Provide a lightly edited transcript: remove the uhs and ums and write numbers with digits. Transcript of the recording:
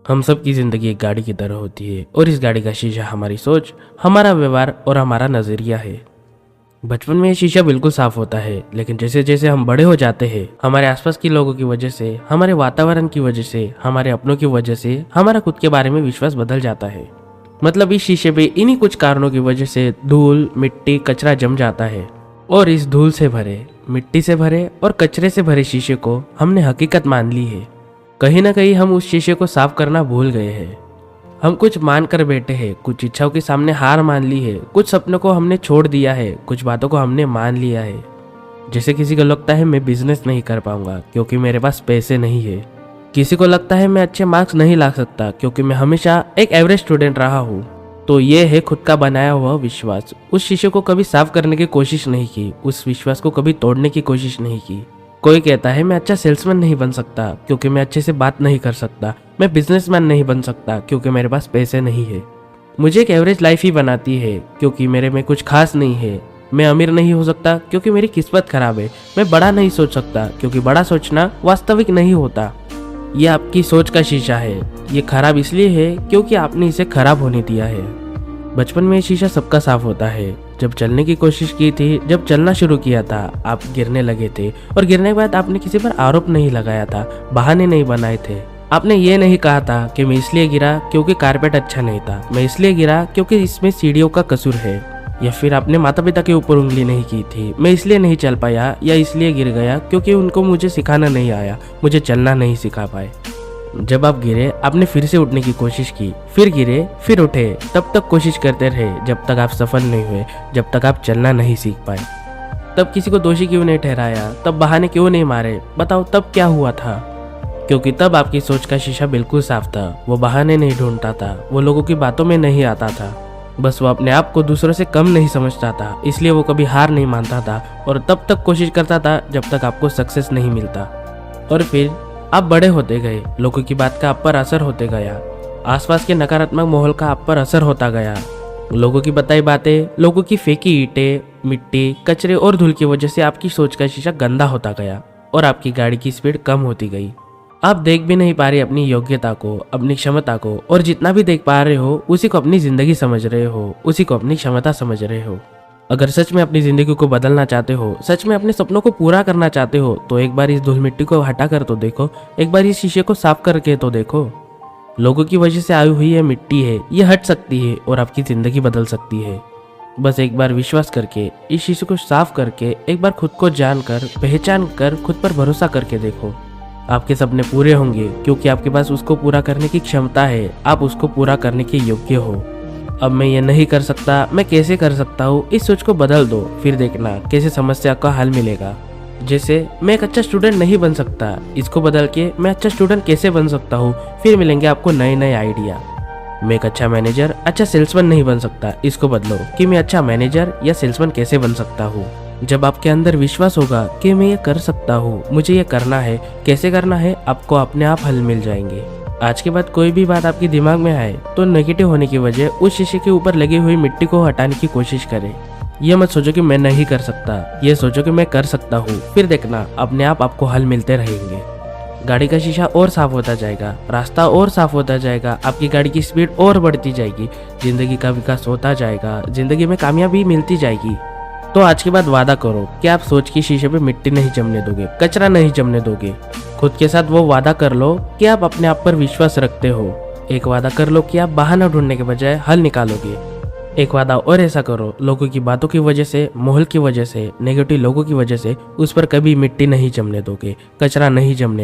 हम सब की जिंदगी एक गाड़ी की तरह होती है और इस गाड़ी का शीशा हमारी सोच, हमारा व्यवहार और हमारा नजरिया है। बचपन में ये शीशा बिल्कुल साफ होता है, लेकिन जैसे जैसे हम बड़े हो जाते हैं, हमारे आसपास के लोगों की वजह से, हमारे वातावरण की वजह से, हमारे अपनों की वजह से हमारा खुद के बारे में विश्वास बदल जाता है। मतलब इस शीशे पे इन्हीं कुछ कारणों की वजह से धूल, मिट्टी, कचरा जम जाता है और इस धूल से भरे, मिट्टी से भरे और कचरे से भरे शीशे को हमने हकीकत मान ली है। कहीं ना कहीं हम उस शीशे को साफ करना भूल गए हैं। हम कुछ मान कर बैठे हैं, कुछ इच्छाओं के सामने हार मान ली है, कुछ सपनों को हमने छोड़ दिया है, कुछ बातों को हमने मान लिया है। जैसे किसी को लगता है मैं बिजनेस नहीं कर पाऊंगा क्योंकि मेरे पास पैसे नहीं है। किसी को लगता है मैं अच्छे मार्क्स नहीं ला सकता क्योंकि मैं हमेशा एक एवरेज स्टूडेंट रहा हूँ। तो ये है खुद का बनाया हुआ विश्वास। उस शीशे को कभी साफ करने की कोशिश नहीं की, उस विश्वास को कभी तोड़ने की कोशिश नहीं की। कोई कहता है मैं अच्छा सेल्समैन नहीं बन सकता क्योंकि मैं अच्छे से बात नहीं कर सकता। मैं बिजनेसमैन नहीं बन सकता क्योंकि मेरे पास पैसे नहीं है। मुझे एक एवरेज लाइफ ही बनाती है क्योंकि मेरे में कुछ खास नहीं है। मैं अमीर नहीं हो सकता क्योंकि मेरी किस्मत खराब है। मैं बड़ा नहीं सोच सकता क्योंकि बड़ा सोचना वास्तविक नहीं होता। ये आपकी सोच का शीशा है। ये खराब इसलिए है क्योंकि आपने इसे खराब होने दिया है। बचपन में ये शीशा सबका साफ होता है। जब चलने की कोशिश की थी, जब चलना शुरू किया था, आप गिरने लगे थे और गिरने के बाद आपने किसी पर आरोप नहीं लगाया था, बहाने नहीं बनाए थे। आपने ये नहीं कहा था कि मैं इसलिए गिरा क्योंकि कारपेट अच्छा नहीं था, मैं इसलिए गिरा क्योंकि इसमें सीढ़ियों का कसूर है। या फिर आपने माता पिता के ऊपर उंगली नहीं की थी, मैं इसलिए नहीं चल पाया या इसलिए गिर गया क्योंकि उनको मुझे सिखाना नहीं आया, मुझे चलना नहीं सिखा पाए। जब आप गिरे, आपने फिर से उठने की कोशिश की, फिर गिरे, फिर उठे, तब तक कोशिश करते रहे जब तक आप सफल नहीं हुए, जब तक आप चलना नहीं सीख पाए। तब किसी को दोषी क्यों नहीं ठहराया, तब बहाने क्यों नहीं मारे, बताओ तब क्या हुआ था? क्योंकि तब आपकी सोच का शीशा बिल्कुल साफ था। वो बहाने नहीं ढूंढता था, वो लोगों की बातों में नहीं आता था। बस वो अपने आप को दूसरों से कम नहीं समझता था, इसलिए वो कभी हार नहीं मानता था और तब तक कोशिश करता था जब तक आपको सक्सेस नहीं मिलता। और फिर आप बड़े होते गए, लोगों की बात का आप पर असर होते गया, आसपास के नकारात्मक माहौल का आप पर असर होता गया। लोगों की बताई बातें, लोगों की फेंकी ईंटें, मिट्टी, कचरे और धूल की वजह से आपकी सोच का शीशा गंदा होता गया और आपकी गाड़ी की स्पीड कम होती गई। आप देख भी नहीं पा रहे अपनी योग्यता को, अपनी क्षमता को, और जितना भी देख पा रहे हो उसी को अपनी जिंदगी समझ रहे हो, उसी को अपनी क्षमता समझ रहे हो। अगर सच में अपनी जिंदगी को बदलना चाहते हो, सच में अपने सपनों को पूरा करना चाहते हो, तो एक बार इस धूल मिट्टी को हटा कर तो देखो, एक बार इस शीशे को साफ करके तो देखो। लोगों की वजह से आई हुई ये मिट्टी है, ये हट सकती है और आपकी जिंदगी बदल सकती है। बस एक बार विश्वास करके, इस शीशे को साफ करके, एक बार खुद को जानकर, पहचान कर, खुद पर भरोसा करके देखो। आपके सपने पूरे होंगे क्योंकि आपके पास उसको पूरा करने की क्षमता है। आप उसको पूरा करने के योग्य हो। अब मैं ये नहीं कर सकता, मैं कैसे कर सकता हूँ, इस सोच को बदल दो, फिर देखना कैसे समस्या का हल मिलेगा। जैसे मैं एक अच्छा स्टूडेंट नहीं बन सकता, इसको बदल के मैं अच्छा स्टूडेंट कैसे बन सकता हूँ, फिर मिलेंगे आपको नए नए आइडिया। मैं एक अच्छा मैनेजर, अच्छा सेल्समैन नहीं बन सकता, इसको बदलो कि मैं अच्छा मैनेजर या सेल्समैन कैसे बन सकता हूँ। जब आपके अंदर विश्वास होगा कि मैं ये कर सकता हूँ, मुझे ये करना है, कैसे करना है, आपको अपने आप हल मिल जाएंगे। आज के बाद कोई भी बात आपके दिमाग में आए तो नेगेटिव होने की वजह उस शीशे के ऊपर लगी हुई मिट्टी को हटाने की कोशिश करें। ये मत सोचो कि मैं नहीं कर सकता, ये सोचो कि मैं कर सकता हूँ, फिर देखना अपने आप आपको हल मिलते रहेंगे। गाड़ी का शीशा और साफ होता जाएगा, रास्ता और साफ होता जाएगा, आपकी गाड़ी की स्पीड और बढ़ती जाएगी, जिंदगी का विकास होता जाएगा, जिंदगी में कामयाबी मिलती जाएगी। तो आज के बाद वादा करो कि आप सोच की शीशे पे मिट्टी नहीं जमने दोगे, कचरा नहीं जमने दोगे। खुद के साथ वो वादा कर लो कि आप अपने आप पर विश्वास रखते हो। एक वादा कर लो कि आप बहाना ढूंढने के बजाय हल निकालोगे। एक वादा और ऐसा करो, लोगों की बातों की वजह से, माहौल की वजह से, नेगेटिव लोगों की वजह से उस पर कभी मिट्टी नहीं जमने दोगे, कचरा नहीं जमने